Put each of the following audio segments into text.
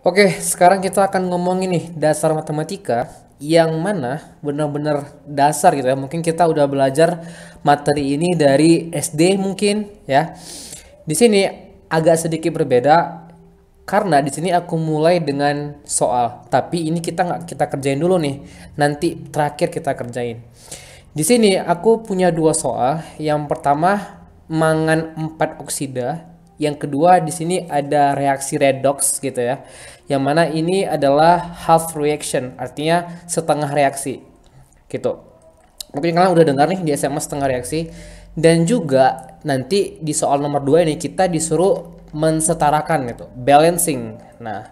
Oke, sekarang kita akan ngomongin nih dasar matematika yang mana benar-benar dasar gitu ya. Mungkin kita udah belajar materi ini dari SD mungkin ya. Di sini agak sedikit berbeda karena di sini aku mulai dengan soal, tapi ini kita nggak kita kerjain dulu nih. Nanti terakhir kita kerjain. Di sini aku punya dua soal. Yang pertama mangan 4 oksida, yang kedua di sini ada reaksi redox gitu ya. Yang mana ini adalah half reaction, artinya setengah reaksi gitu. Mungkin kalian udah dengar nih di SMA setengah reaksi. Dan juga nanti di soal nomor 2 ini kita disuruh mensetarakan gitu, balancing. Nah,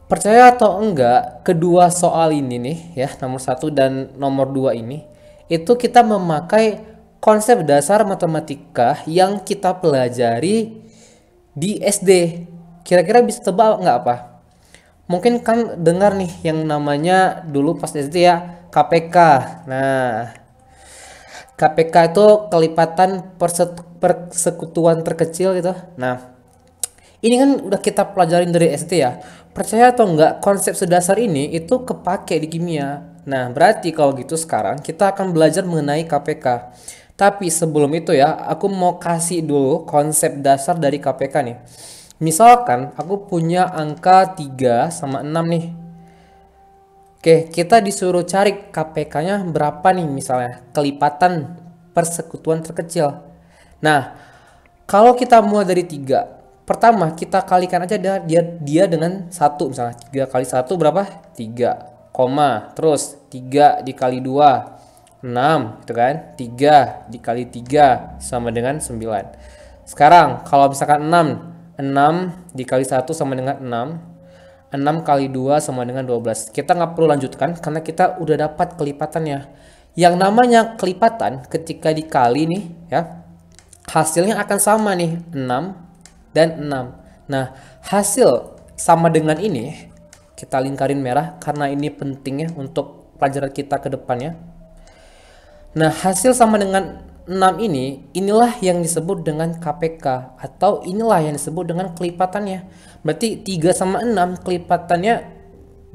percaya atau enggak, kedua soal ini nih ya, nomor satu dan nomor 2 ini, itu kita memakai konsep dasar matematika yang kita pelajari di SD. Kira-kira bisa tebak nggak apa? Mungkin kan dengar nih yang namanya dulu pas SD ya, KPK. Nah, KPK itu kelipatan persekutuan terkecil gitu. Nah, ini kan udah kita pelajarin dari SD ya. Percaya atau enggak, konsep sedasar ini itu kepake di kimia. Nah, berarti kalau gitu sekarang kita akan belajar mengenai KPK. Tapi sebelum itu ya, aku mau kasih dulu konsep dasar dari KPK nih. Misalkan aku punya angka 3 sama 6 nih. Oke, kita disuruh cari KPK-nya berapa nih misalnya. Kelipatan persekutuan terkecil. Nah, kalau kita mulai dari 3, pertama kita kalikan aja dia dengan satu, misalnya 3 kali satu berapa? 3, koma, terus 3 dikali 2 6 gitu kan. 3 dikali 3 sama dengan 9. Sekarang kalau misalkan 6 dikali satu sama dengan 6 kali 2 sama dengan 12. Kita nggak perlu lanjutkan karena kita udah dapat kelipatannya. Yang namanya kelipatan ketika dikali nih ya, hasilnya akan sama nih, 6 dan 6. Nah, hasil sama dengan ini kita lingkarin merah karena ini pentingnya untuk pelajaran kita ke depannya. Nah, hasil sama dengan 6 ini, inilah yang disebut dengan KPK atau inilah yang disebut dengan kelipatannya. Berarti 3 sama 6 kelipatannya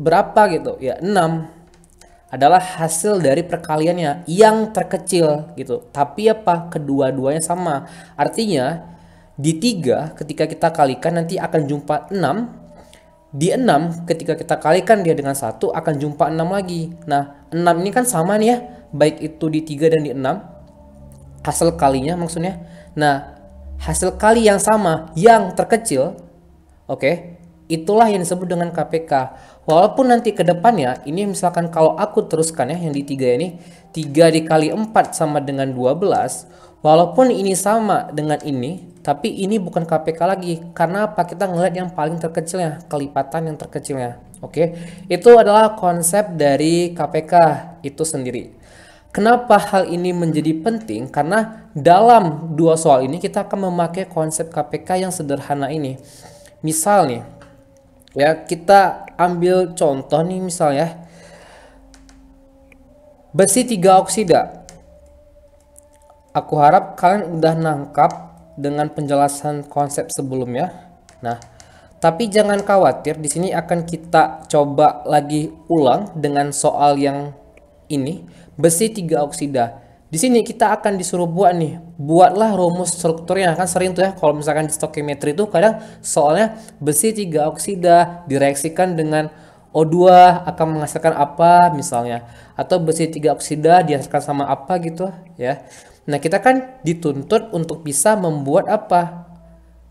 berapa gitu? Ya, 6 adalah hasil dari perkaliannya yang terkecil gitu. Tapi apa? Kedua-duanya sama. Artinya di 3 ketika kita kalikan nanti akan jumpa 6. Di 6 ketika kita kalikan dia dengan satu akan jumpa 6 lagi. Nah, 6 ini kan sama nih ya, baik itu di 3 dan di 6. Hasil kalinya maksudnya. Nah, hasil kali yang sama yang terkecil, oke, itulah yang disebut dengan KPK. Walaupun nanti ke depannya, ini misalkan kalau aku teruskan ya, yang di 3 ini, 3 dikali 4 sama dengan 12. Walaupun ini sama dengan ini, tapi ini bukan KPK lagi. Karena apa? Kita ngeliat yang paling terkecilnya, kelipatan yang terkecilnya. Oke, itu adalah konsep dari KPK itu sendiri. Kenapa hal ini menjadi penting? Karena dalam dua soal ini kita akan memakai konsep KPK yang sederhana ini. Misal nih, ya kita ambil contoh nih misalnya besi 3 oksida. Aku harap kalian udah nangkap dengan penjelasan konsep sebelumnya. Nah, tapi jangan khawatir, di sini akan kita coba lagi ulang dengan soal yang ini, besi 3 oksida. Di sini kita akan disuruh buat nih, buatlah rumus strukturnya. Kan sering tuh ya kalau misalkan di stoichiometry itu kadang soalnya besi 3 oksida direaksikan dengan O2 akan menghasilkan apa misalnya, atau besi 3 oksida dihasilkan sama apa gitu ya. Nah, kita kan dituntut untuk bisa membuat apa?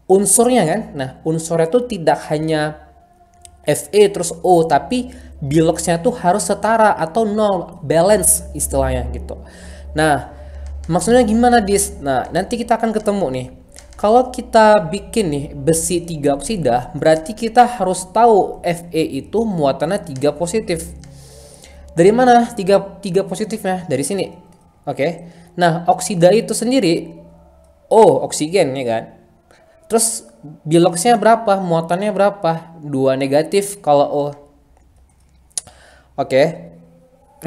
Unsurnya kan. Nah, unsurnya itu tidak hanya Fe terus O, tapi biloxnya tuh harus setara atau nol, balance istilahnya gitu. Nah, maksudnya gimana dis? Nah, nanti kita akan ketemu nih. Kalau kita bikin nih besi 3 oksida, berarti kita harus tahu Fe itu muatannya 3 positif. Dari mana 3 positifnya? Dari sini. Oke. Nah, oksida itu sendiri oksigen ya kan. Terus biloxnya berapa? Muatannya berapa? 2 negatif kalau O. Oke.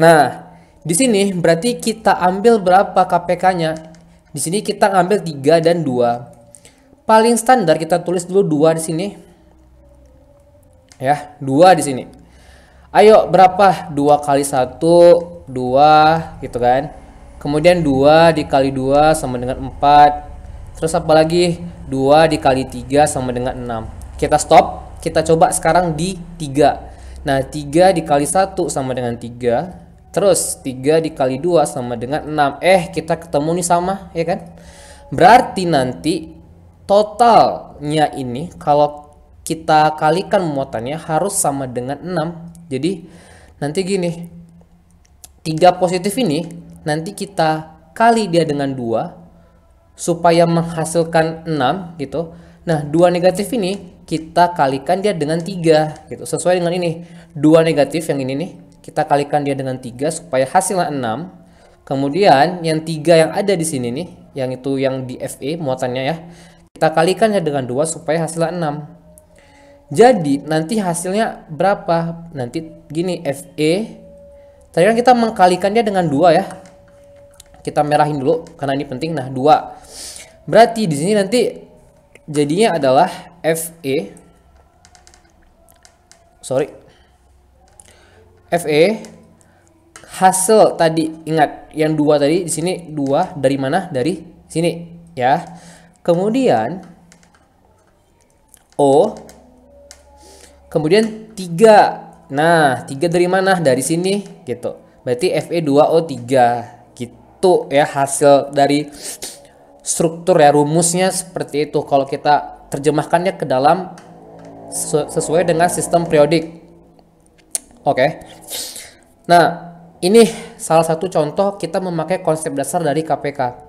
Nah, di sini berarti kita ambil berapa KPK-nya? Di sini kita ambil 3 dan 2. paling standar kita tulis dulu 2 di sini. Ya, 2 di sini. Ayo berapa? 2 kali 1, 2 gitu kan. Kemudian 2 dikali 2 sama dengan 4. Terus apa lagi? 2 dikali 3 sama dengan 6. Kita stop. Kita coba sekarang di 3. Nah, 3 dikali 1 sama dengan 3. Terus 3 dikali 2 sama dengan 6. Kita ketemu nih sama, ya kan? Berarti nanti totalnya ini kalau kita kalikan muatannya harus sama dengan 6. Jadi nanti gini, 3 positif ini nanti kita kali dia dengan 2 supaya menghasilkan 6 gitu. Nah, 2 negatif ini kita kalikan dia dengan 3 gitu. Sesuai dengan ini. 2 negatif yang ini nih, kita kalikan dia dengan 3 supaya hasilnya 6. Kemudian yang 3 yang ada di sini nih, yang itu yang di FE muatannya ya. Kita kalikan dia dengan 2 supaya hasilnya 6. Jadi nanti hasilnya berapa? Nanti gini, FE. Tadi kan kita mengkalikan dia dengan 2 ya. Kita merahin dulu karena ini penting. Nah, 2. Berarti di sini nanti jadinya adalah FE. FE hasil tadi, ingat yang 2 tadi di sini 2 dari mana? Dari sini ya. Kemudian O, kemudian 3. Nah, 3 dari mana? Dari sini gitu. Berarti Fe2O3 gitu ya, hasil dari struktur ya, rumusnya seperti itu kalau kita terjemahkannya ke dalam sesuai dengan sistem periodik. Oke. Nah, ini salah satu contoh kita memakai konsep dasar dari KPK.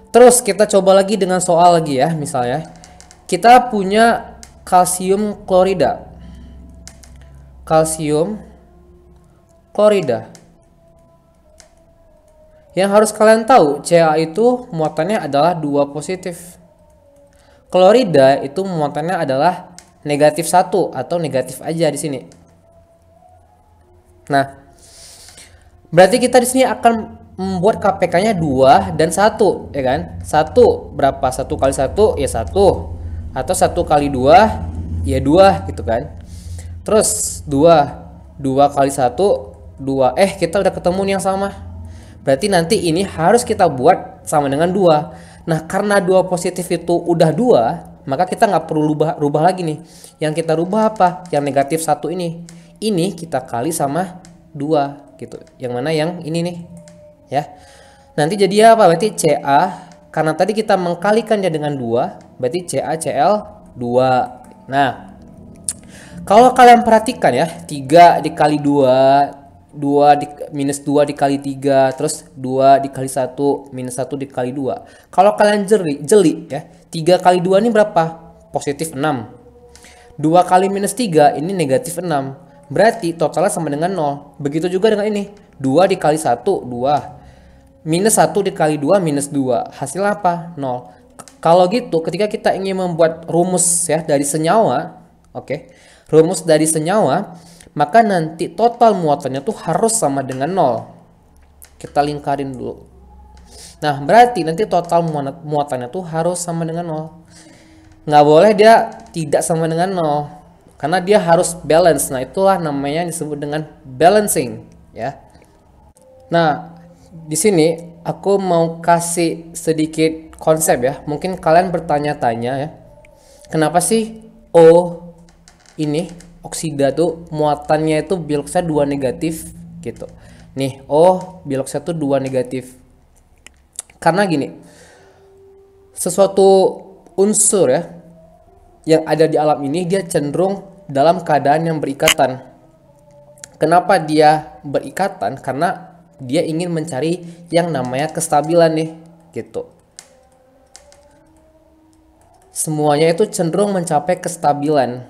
Terus kita coba lagi dengan soal lagi ya, misalnya kita punya kalsium klorida. Kalsium klorida. Yang harus kalian tahu, Ca itu muatannya adalah 2 positif. Klorida itu muatannya adalah negatif 1 atau negatif aja di sini. Nah, berarti kita di sini akan membuat KPK-nya 2 dan 1, ya kan? 1 berapa? 1 kali 1 ya 1. Atau 1 kali 2 ya 2 gitu kan. Terus 2 kali 1 2. Kita udah ketemu nih yang sama. Berarti nanti ini harus kita buat sama dengan 2. Nah, karena 2 positif itu udah 2, maka kita nggak perlu rubah lagi nih. Yang kita rubah apa? Yang negatif 1 ini. Ini kita kali sama 2 gitu. Yang mana yang ini nih ya. Nanti jadi apa? Berarti Ca, karena tadi kita mengkalikannya dengan 2, berarti CaCl 2. Nah, kalau kalian perhatikan ya, 3 dikali 2 minus 2 dikali 3, terus 2 dikali 1 minus 1 dikali 2. Kalau kalian jeli ya, 3 kali 2 ini berapa? Positif 6. 2 kali minus 3 ini negatif 6. Berarti totalnya sama dengan 0. Begitu juga dengan ini. 2 dikali 1, 2. Minus 1 dikali 2, minus 2. Hasilnya apa? 0. Kalau gitu, ketika kita ingin membuat rumus ya dari senyawa, oke, rumus dari senyawa, maka nanti total muatannya tuh harus sama dengan 0. Kita lingkarin dulu. Nah, berarti nanti total muatannya tuh harus sama dengan 0. Nggak boleh dia tidak sama dengan 0. Karena dia harus balance. Nah, itulah namanya disebut dengan balancing, ya. Nah, di sini aku mau kasih sedikit konsep ya. Mungkin kalian bertanya-tanya ya. Kenapa sih O ini oksida tuh muatannya itu biloxnya 2 negatif gitu. Nih, O biloxnya tuh 2 negatif. Karena gini, sesuatu unsur ya yang ada di alam ini dia cenderung dalam keadaan yang berikatan. Kenapa dia berikatan? Karena dia ingin mencari yang namanya kestabilan nih, gitu. Semuanya itu cenderung mencapai kestabilan.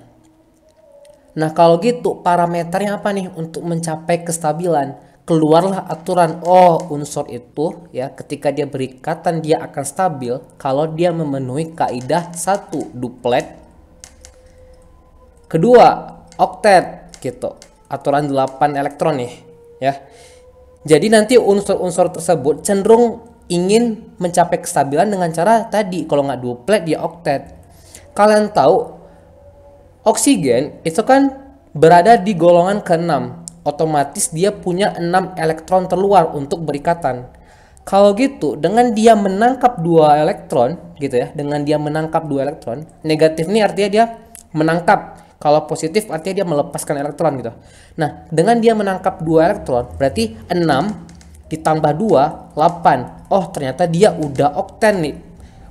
Nah, kalau gitu parameternya apa nih untuk mencapai kestabilan? Keluarlah aturan, unsur itu ya ketika dia berikatan dia akan stabil kalau dia memenuhi kaidah 1 duplet, kedua oktet gitu, aturan 8 elektron nih ya. Jadi nanti unsur-unsur tersebut cenderung ingin mencapai kestabilan dengan cara tadi, kalau nggak duplet dia oktet. Kalian tahu oksigen itu kan berada di golongan ke-6, otomatis dia punya 6 elektron terluar untuk berikatan. Kalau gitu, dengan dia menangkap 2 elektron gitu ya, dengan dia menangkap 2 elektron, negatif ini artinya dia menangkap, kalau positif artinya dia melepaskan elektron gitu. Nah, dengan dia menangkap 2 elektron, berarti 6 ditambah 2, 8. Oh, ternyata dia udah oktet nih.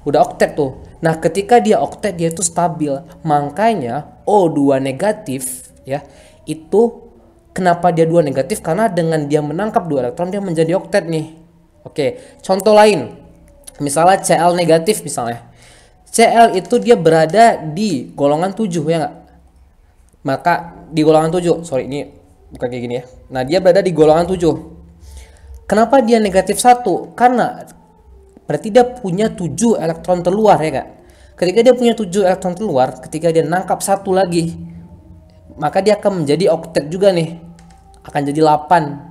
Udah oktet tuh. Nah, ketika dia oktet, dia itu stabil. Makanya O2 negatif ya, itu kenapa dia 2 negatif? Karena dengan dia menangkap 2 elektron, dia menjadi oktet nih. Oke, contoh lain. Misalnya Cl negatif misalnya. Cl itu dia berada di golongan 7 ya nggak? Maka di golongan 7, sorry ini bukan kayak gini ya. Nah, dia berada di golongan 7. Kenapa dia negatif 1? Karena berarti dia punya 7 elektron terluar ya kak. Ketika dia punya 7 elektron terluar, ketika dia nangkap 1 lagi, maka dia akan menjadi oktet juga nih. Akan jadi 8.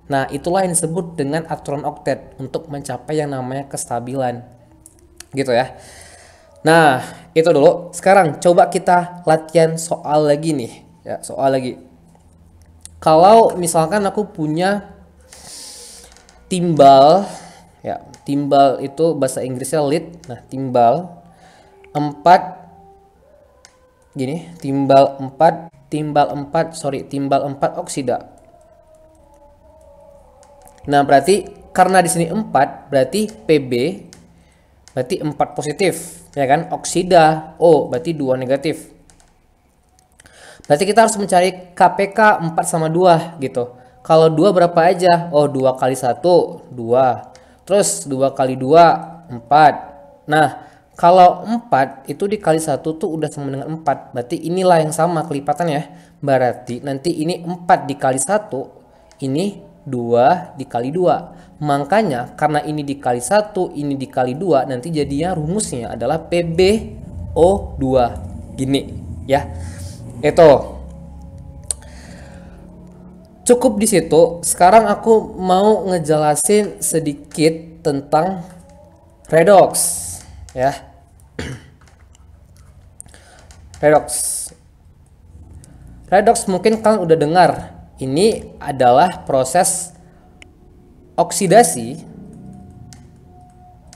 Nah, itulah yang disebut dengan aturan oktet untuk mencapai yang namanya kestabilan. Gitu ya. Nah, itu dulu. Sekarang coba kita latihan soal lagi nih. Ya, soal lagi. Kalau misalkan aku punya timbal, ya, timbal itu bahasa Inggrisnya lead. Nah, timbal 4 gini, timbal 4 oksida. Nah, berarti karena di sini 4, berarti PB berarti 4 positif, ya kan? Oksida O berarti 2 negatif. Berarti kita harus mencari KPK 4 sama 2 gitu. Kalau 2 berapa aja? Oh, 2 kali 1, 2. Terus 2 kali 2, 4. Nah, kalau 4 itu dikali 1 tuh udah sama dengan 4. Berarti inilah yang sama kelipatannya. Berarti nanti ini 4 dikali 1, ini 2 dikali 2. Makanya karena ini dikali 1, ini dikali 2, nanti jadinya rumusnya adalah PbO2. Gini ya. Itu cukup di situ. Sekarang aku mau ngejelasin sedikit tentang redox ya. Redox mungkin kalian udah dengar. Ini adalah proses oksidasi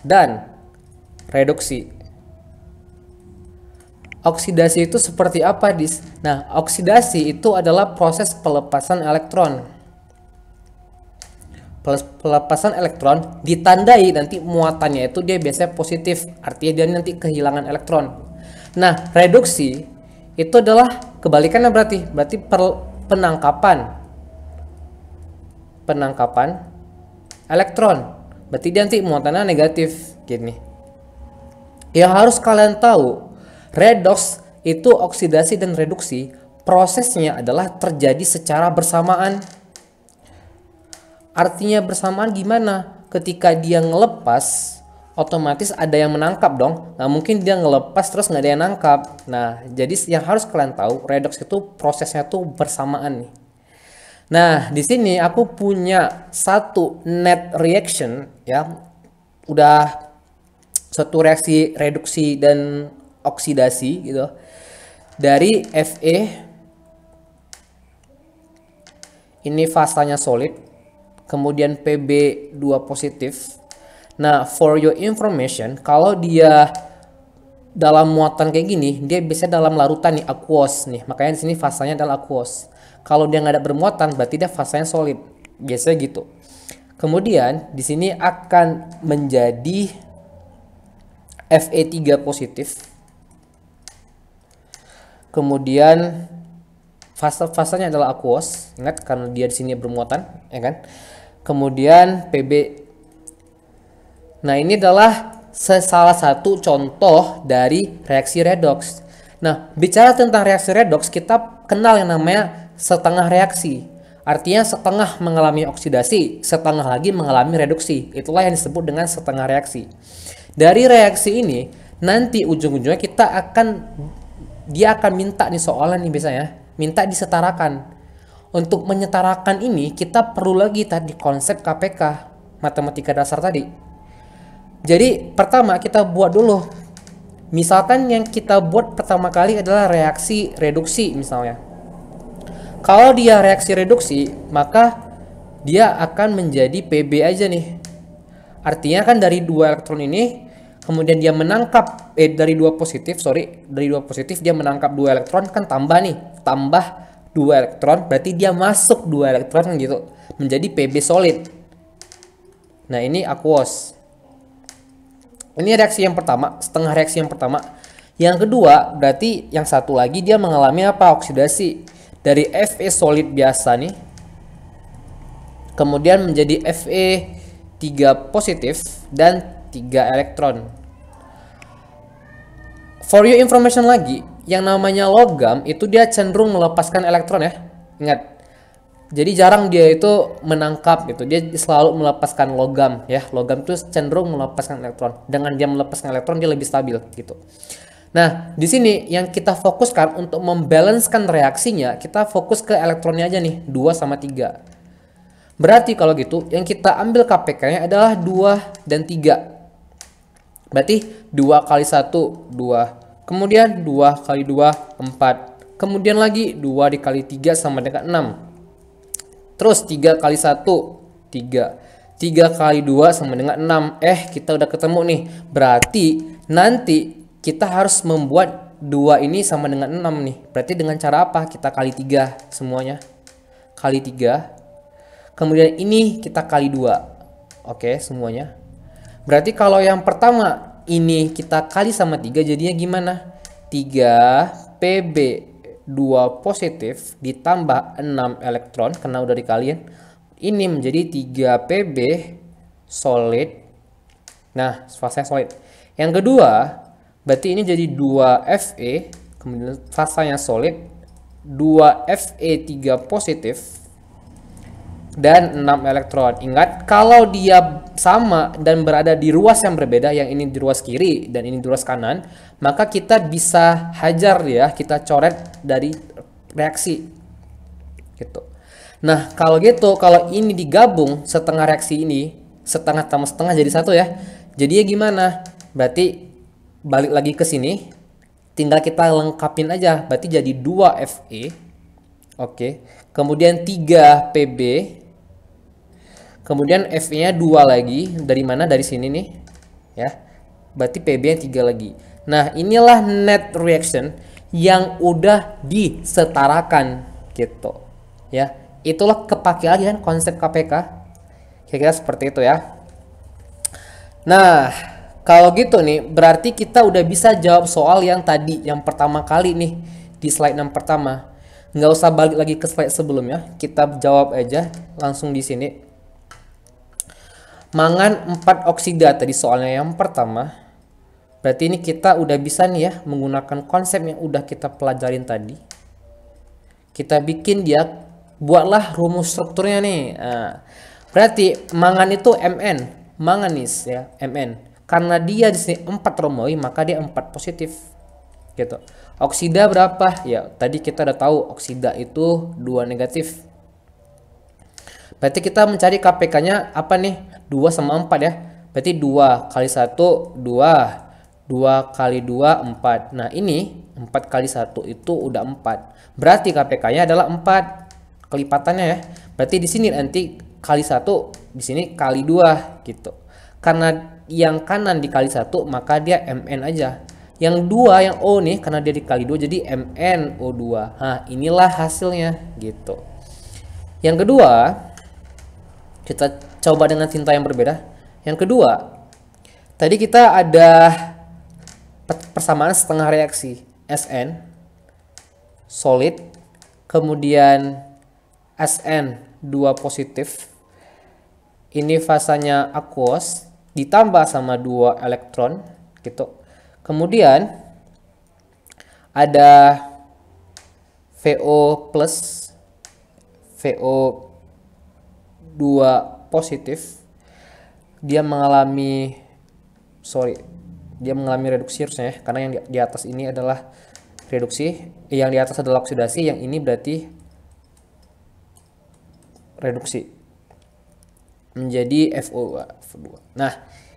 dan reduksi. Oksidasi itu seperti apa, Dis? Nah, oksidasi itu adalah proses pelepasan elektron. Pelepasan elektron ditandai nanti muatannya itu dia biasanya positif, artinya dia nanti kehilangan elektron. Nah, reduksi itu adalah kebalikannya, berarti penangkapan elektron. Berarti dia nanti muatannya negatif gini. Yang harus kalian tahu, redox itu oksidasi dan reduksi, prosesnya adalah terjadi secara bersamaan. Artinya bersamaan gimana? Ketika dia ngelepas, otomatis ada yang menangkap dong. Nah, mungkin dia ngelepas terus nggak ada yang nangkap. Nah, jadi yang harus kalian tahu, redox itu prosesnya tuh bersamaan nih. Nah, di sini aku punya satu net reaction ya. Udah suatu reaksi reduksi dan oksidasi gitu. Dari Fe, ini fasanya solid, kemudian Pb2 positif. Nah, for your information, kalau dia dalam muatan kayak gini, dia biasanya dalam larutan nih, aqueous nih. Makanya di sini fasanya adalah aqueous. Kalau dia nggak ada bermuatan, berarti dia fasanya solid. Biasanya gitu. Kemudian di sini akan menjadi Fe3 positif. Kemudian fasanya adalah aqueous. Ingat karena dia di sini bermuatan, ya kan? Kemudian Pb. Nah, ini adalah salah satu contoh dari reaksi redox. Nah, bicara tentang reaksi redox, kita kenal yang namanya setengah reaksi. Artinya setengah mengalami oksidasi, setengah lagi mengalami reduksi. Itulah yang disebut dengan setengah reaksi. Dari reaksi ini, nanti ujung-ujungnya dia akan minta nih soalan nih biasanya, minta disetarakan. Untuk menyetarakan ini, kita perlu lagi tadi konsep KPK, matematika dasar tadi. Jadi pertama kita buat dulu. Misalkan yang kita buat pertama kali adalah reaksi reduksi misalnya. Kalau dia reaksi reduksi, maka dia akan menjadi Pb aja nih. Artinya kan dari dua elektron ini, kemudian dia menangkap dari dua positif dia menangkap dua elektron, kan tambah nih, tambah dua elektron, berarti dia masuk dua elektron gitu, menjadi Pb solid. Nah ini aqueous. Ini reaksi yang pertama, setengah reaksi yang pertama. Yang kedua, berarti yang satu lagi dia mengalami apa? Oksidasi. Dari Fe solid biasa nih, kemudian menjadi Fe 3 positif dan 3 elektron. For your information lagi, yang namanya logam itu dia cenderung melepaskan elektron ya. Ingat. Jadi jarang dia itu menangkap gitu. Dia selalu melepaskan logam ya. Logam itu cenderung melepaskan elektron. Dengan dia melepaskan elektron dia lebih stabil gitu. Nah, di sini yang kita fokuskan untuk membalancekan reaksinya, kita fokus ke elektronnya aja nih, 2 sama 3. Berarti kalau gitu, yang kita ambil KPK-nya adalah 2 dan 3. Berarti 2 kali 1, 2. Kemudian 2 kali 2, 4. Kemudian lagi 2 dikali 3 sama dengan 6. Terus 3 kali 1, 3. 3 kali 2 sama dengan 6. Kita udah ketemu nih. Berarti nanti kita harus membuat 2 ini sama dengan 6 nih. Berarti dengan cara apa? Kita kali 3 semuanya. Kali 3. Kemudian ini kita kali 2. Oke, semuanya. Berarti kalau yang pertama ini kita kali sama 3 jadinya gimana? 3 Pb 2 positif ditambah 6 elektron karena udah dikaliin. Ini menjadi 3 Pb solid. Nah, fasanya solid. Yang kedua, berarti ini jadi 2 Fe, kemudian fasanya solid, 2 Fe 3 positif dan 6 elektron. Ingat, kalau dia sama dan berada di ruas yang berbeda, yang ini di ruas kiri dan ini di ruas kanan, maka kita bisa hajar ya, kita coret dari reaksi gitu. Nah, kalau gitu, kalau ini digabung setengah reaksi ini, setengah tambah setengah jadi satu ya. Jadinya gimana? Berarti balik lagi ke sini, tinggal kita lengkapin aja. Berarti jadi 2 Fe. Oke. Kemudian 3 Pb. Kemudian Fe-nya 2 lagi. Dari mana? Dari sini nih. Ya. Berarti Pb-nya 3 lagi. Nah, inilah net reaction yang udah disetarakan gitu. Ya. Itulah kepake lagi kan konsep KPK. Kira-kira seperti itu ya. Nah, kalau gitu nih, berarti kita udah bisa jawab soal yang tadi, yang pertama kali nih, di slide yang pertama. Nggak usah balik lagi ke slide sebelumnya, kita jawab aja langsung di sini. Mangan 4 oksida tadi soalnya yang pertama. Berarti ini kita udah bisa nih ya, menggunakan konsep yang udah kita pelajarin tadi. Kita bikin dia, buatlah rumus strukturnya nih. Nah, berarti mangan itu Mn, manganis ya, Mn. Karena dia di sini 4 romoid, maka dia 4 positif. Gitu. Oksida berapa? Ya, tadi kita udah tahu oksida itu 2 negatif. Berarti kita mencari KPK-nya apa nih? 2 sama 4 ya. Berarti 2 kali 1 2. 2 kali 2 4. Nah, ini 4 kali 1 itu udah 4. Berarti KPK-nya adalah 4 kelipatannya ya. Berarti di sini nanti kali 1, di sini kali 2 gitu. Karena yang kanan dikali 1, maka dia Mn aja. Yang 2 yang O nih, karena dia dikali 2 jadi MnO2. Nah, inilah hasilnya gitu. Yang kedua, kita coba dengan tinta yang berbeda. Yang kedua, tadi kita ada persamaan setengah reaksi. Sn solid, kemudian Sn 2 positif. Ini fasanya aqueous ditambah sama 2 elektron gitu. Kemudian ada VO plus, VO 2 positif. Dia mengalami reduksi harusnya ya, karena yang di atas ini adalah reduksi, yang di atas adalah oksidasi, yang ini berarti reduksi menjadi FO2. Nah,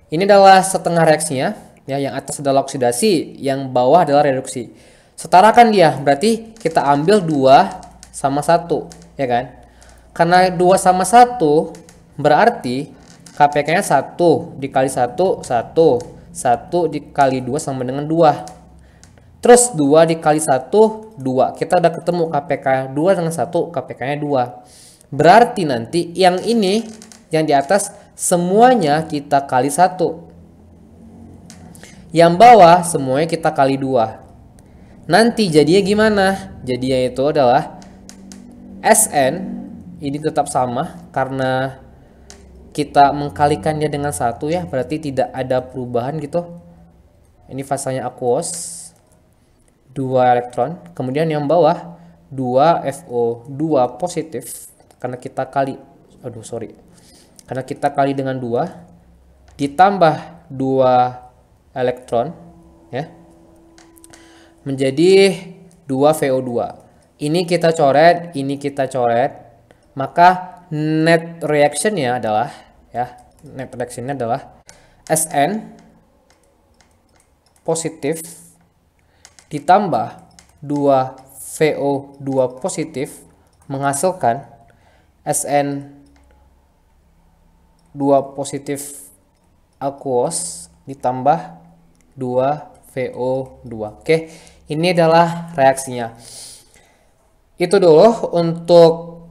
Ini adalah setengah reaksinya, ya, yang atas adalah oksidasi, yang bawah adalah reduksi. Setarakan dia, berarti kita ambil 2 sama 1, ya kan? Karena 2 sama 1 berarti KPK-nya 1 dikali 1, 1. 1 dikali 2 sama dengan 2. Terus 2 dikali 1, 2. Kita udah ketemu KPK 2 dengan 1, KPK-nya 2. Berarti nanti yang ini, yang di atas, semuanya kita kali 1. Yang bawah, semuanya kita kali 2. Nanti jadinya gimana? Jadinya itu adalah Sn, ini tetap sama, karena kita mengkalikannya dengan 1 ya, berarti tidak ada perubahan gitu. Ini fasanya aqueous, 2 elektron. Kemudian yang bawah 2 FO2 positif, karena kita kali, karena kita kali dengan 2 ditambah 2 elektron, ya, menjadi 2 VO2. Ini kita coret, ini kita coret, maka net reactionnya adalah, ya, net reactionnya adalah Sn positif ditambah 2 VO2 positif menghasilkan SN2 positif aqueous ditambah 2 VO2. Oke, ini adalah reaksinya. Itu dulu untuk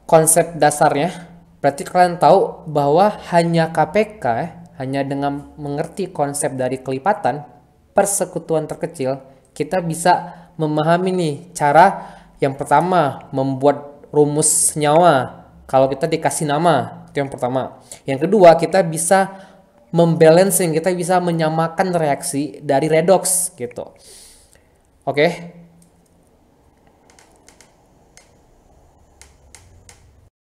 konsep dasarnya. Berarti kalian tahu bahwa hanya KPK, hanya dengan mengerti konsep dari kelipatan persekutuan terkecil, kita bisa memahami nih cara yang pertama membuat rumus senyawa kalau kita dikasih nama, itu yang pertama. Yang kedua, kita bisa membalancing, kita bisa menyamakan reaksi dari redox gitu. Oke,